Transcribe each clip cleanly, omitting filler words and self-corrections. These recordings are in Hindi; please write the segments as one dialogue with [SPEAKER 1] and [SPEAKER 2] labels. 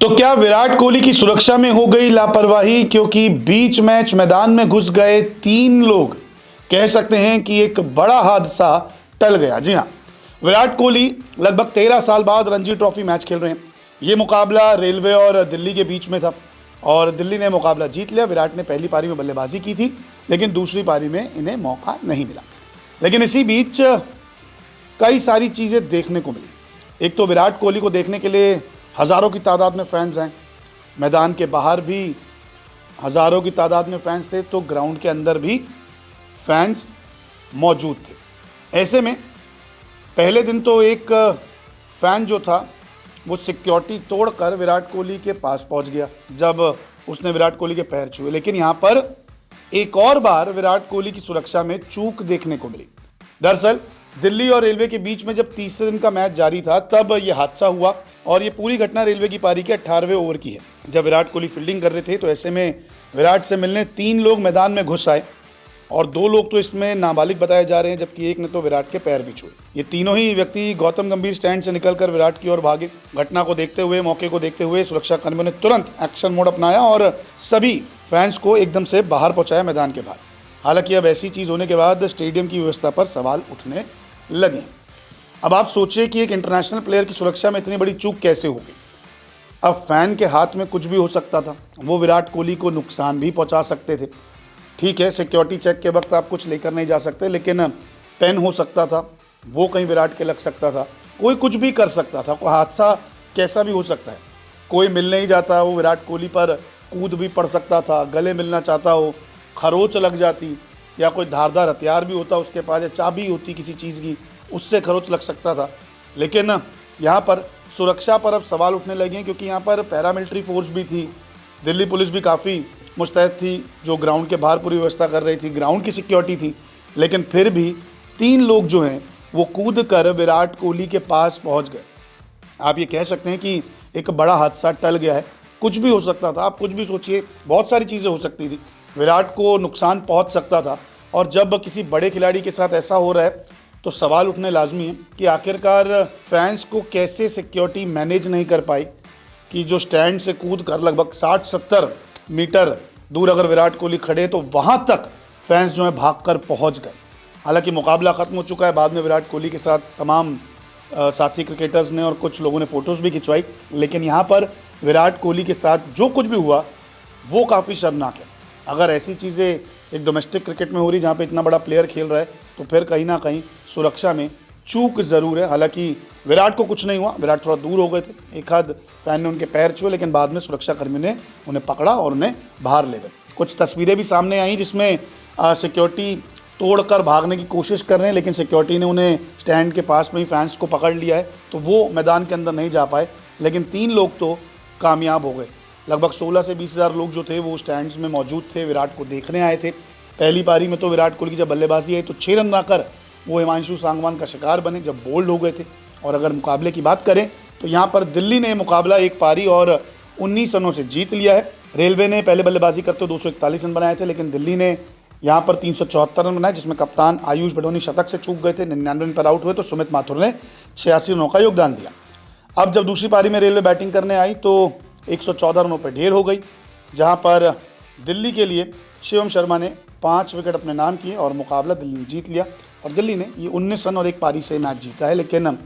[SPEAKER 1] तो क्या विराट कोहली की सुरक्षा में हो गई लापरवाही, क्योंकि बीच मैच मैदान में घुस गए 3 लोग। कह सकते हैं कि एक बड़ा हादसा टल गया। जी हां, विराट कोहली लगभग 13 साल बाद रणजी ट्रॉफी मैच खेल रहे हैं। ये मुकाबला रेलवे और दिल्ली के बीच में था और दिल्ली ने मुकाबला जीत लिया। विराट ने पहली पारी में बल्लेबाजी की थी, लेकिन दूसरी पारी में इन्हें मौका नहीं मिला। लेकिन इसी बीच कई सारी चीज़ें देखने को मिली। एक तो विराट कोहली को देखने के लिए हज़ारों की तादाद में फैंस हैं, मैदान के बाहर भी हज़ारों की तादाद में फैंस थे, तो ग्राउंड के अंदर भी फैंस मौजूद थे। ऐसे में पहले दिन तो एक फ़ैन जो था वो सिक्योरिटी तोड़कर विराट कोहली के पास पहुंच गया जब उसने विराट कोहली के पैर छुए। लेकिन यहाँ पर एक और बार विराट कोहली की सुरक्षा में चूक देखने को मिली। दरअसल दिल्ली और रेलवे के बीच में जब तीसरे दिन का मैच जारी था तब यह हादसा हुआ और ये पूरी घटना रेलवे की पारी के 18वें ओवर की है। जब विराट कोहली फील्डिंग कर रहे थे तो ऐसे में विराट से मिलने 3 लोग मैदान में घुस आए और 2 लोग तो इसमें नाबालिग बताए जा रहे हैं, जबकि एक ने तो विराट के पैर भी छुए। ये तीनों ही व्यक्ति गौतम गंभीर स्टैंड से निकलकर विराट की ओर भागे। घटना को देखते हुए, मौके को देखते हुए सुरक्षा कर्मियों ने तुरंत एक्शन मोड अपनाया और सभी फैंस को एकदम से बाहर पहुंचाया मैदान के बाहर। हालांकि अब ऐसी चीज़ होने के बाद स्टेडियम की व्यवस्था पर सवाल उठने लगे। अब आप सोचिए कि एक इंटरनेशनल प्लेयर की सुरक्षा में इतनी बड़ी चूक कैसे होगी। अब फैन के हाथ में कुछ भी हो सकता था, वो विराट कोहली को नुकसान भी पहुंचा सकते थे। ठीक है, सिक्योरिटी चेक के वक्त आप कुछ लेकर नहीं जा सकते, लेकिन पेन हो सकता था, वो कहीं विराट के लग सकता था, कोई कुछ भी कर सकता था। कोई हादसा कैसा भी हो सकता है। कोई मिल नहीं जाता, वो विराट कोहली पर कूद भी पड़ सकता था, गले मिलना चाहता हो, खरोच लग जाती, या कोई धारदार हथियार भी होता उसके पास, या चाबी होती किसी चीज़ की, उससे खरोच लग सकता था। लेकिन यहाँ पर सुरक्षा पर अब सवाल उठने लगे हैं, क्योंकि यहाँ पर पैरामिलिट्री फोर्स भी थी, दिल्ली पुलिस भी काफ़ी मुस्तैद थी, जो ग्राउंड के बाहर पूरी व्यवस्था कर रही थी, ग्राउंड की सिक्योरिटी थी। लेकिन फिर भी 3 लोग जो हैं वो कूद कर विराट कोहली के पास पहुँच गए। आप ये कह सकते हैं कि एक बड़ा हादसा टल गया है। कुछ भी हो सकता था, आप कुछ भी सोचिए, बहुत सारी चीज़ें हो सकती थी, विराट को नुकसान पहुंच सकता था। और जब किसी बड़े खिलाड़ी के साथ ऐसा हो रहा है तो सवाल उठने लाजमी है कि आखिरकार फैंस को कैसे सिक्योरिटी मैनेज नहीं कर पाई कि जो स्टैंड से कूद कर लगभग 60-70 मीटर दूर अगर विराट कोहली खड़े तो वहां तक फैंस जो है भागकर पहुंच गए। हालांकि मुकाबला ख़त्म हो चुका है, बाद में विराट कोहली के साथ तमाम साथी क्रिकेटर्स ने और कुछ लोगों ने फ़ोटोज़ भी खिंचवाई। लेकिन यहाँ पर विराट कोहली के साथ जो कुछ भी हुआ वो काफ़ी शर्मनाक है। अगर ऐसी चीज़ें एक डोमेस्टिक क्रिकेट में हो रही जहाँ पे इतना बड़ा प्लेयर खेल रहा है, तो फिर कहीं ना कहीं सुरक्षा में चूक ज़रूर है। हालांकि विराट को कुछ नहीं हुआ, विराट थोड़ा दूर हो गए थे, एक आध फैन ने उनके पैर छुए, लेकिन बाद में सुरक्षा कर्मी ने उन्हें पकड़ा और उन्हें बाहर ले गए। कुछ तस्वीरें भी सामने आई जिसमें सिक्योरिटी तोड़कर भागने की कोशिश कर रहे हैं, लेकिन सिक्योरिटी ने उन्हें स्टैंड के पास में ही फैंस को पकड़ लिया है, तो वो मैदान के अंदर नहीं जा पाए। लेकिन 3 लोग तो कामयाब हो गए। लगभग 16 से 20 हज़ार लोग जो थे वो स्टैंड्स में मौजूद थे, विराट को देखने आए थे। पहली पारी में तो विराट कोहली की जब बल्लेबाजी आई तो 6 रन बनाकर वो हिमांशु सांगवान का शिकार बने जब बोल्ड हो गए थे। और अगर मुकाबले की बात करें तो यहाँ पर दिल्ली ने मुकाबला एक पारी और 19 रनों से जीत लिया है। रेलवे ने पहले बल्लेबाजी करते 241 रन बनाए थे, लेकिन दिल्ली ने यहाँ पर 374 रन बनाए, जिसमें कप्तान आयुष बडोनी शतक से चूक गए थे, 99 रन पर आउट हुए, तो सुमित माथुर ने 86 रनों का योगदान दिया। अब जब दूसरी पारी में रेलवे बैटिंग करने आई तो 114 रनों पर ढेर हो गई, जहां पर दिल्ली के लिए शिवम शर्मा ने 5 विकेट अपने नाम किए और मुकाबला दिल्ली ने जीत लिया। और दिल्ली ने ये 19 रन और एक पारी से मैच जीता है। लेकिन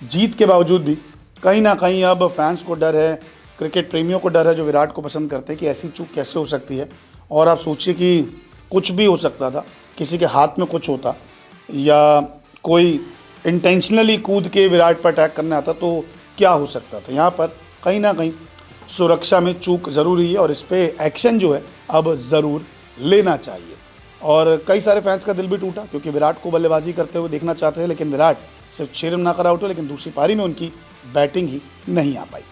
[SPEAKER 1] जीत के बावजूद भी कहीं ना कहीं अब फैंस को डर है, क्रिकेट प्रेमियों को डर है जो विराट को पसंद करते हैं, कि ऐसी चूक कैसे हो सकती है। और आप सोचिए कि कुछ भी हो सकता था, किसी के हाथ में कुछ होता या कोई इंटेंशनली कूद के विराट पर अटैक करने आता तो क्या हो सकता था। यहाँ पर कहीं ना कहीं सुरक्षा में चूक ज़रूरी है और इस पर एक्शन जो है अब ज़रूर लेना चाहिए। और कई सारे फैंस का दिल भी टूटा, क्योंकि विराट को बल्लेबाजी करते हुए देखना चाहते हैं, लेकिन विराट सिर्फ 6 रन बनाकर आउट हुए, लेकिन दूसरी पारी में उनकी बैटिंग ही नहीं आ पाई।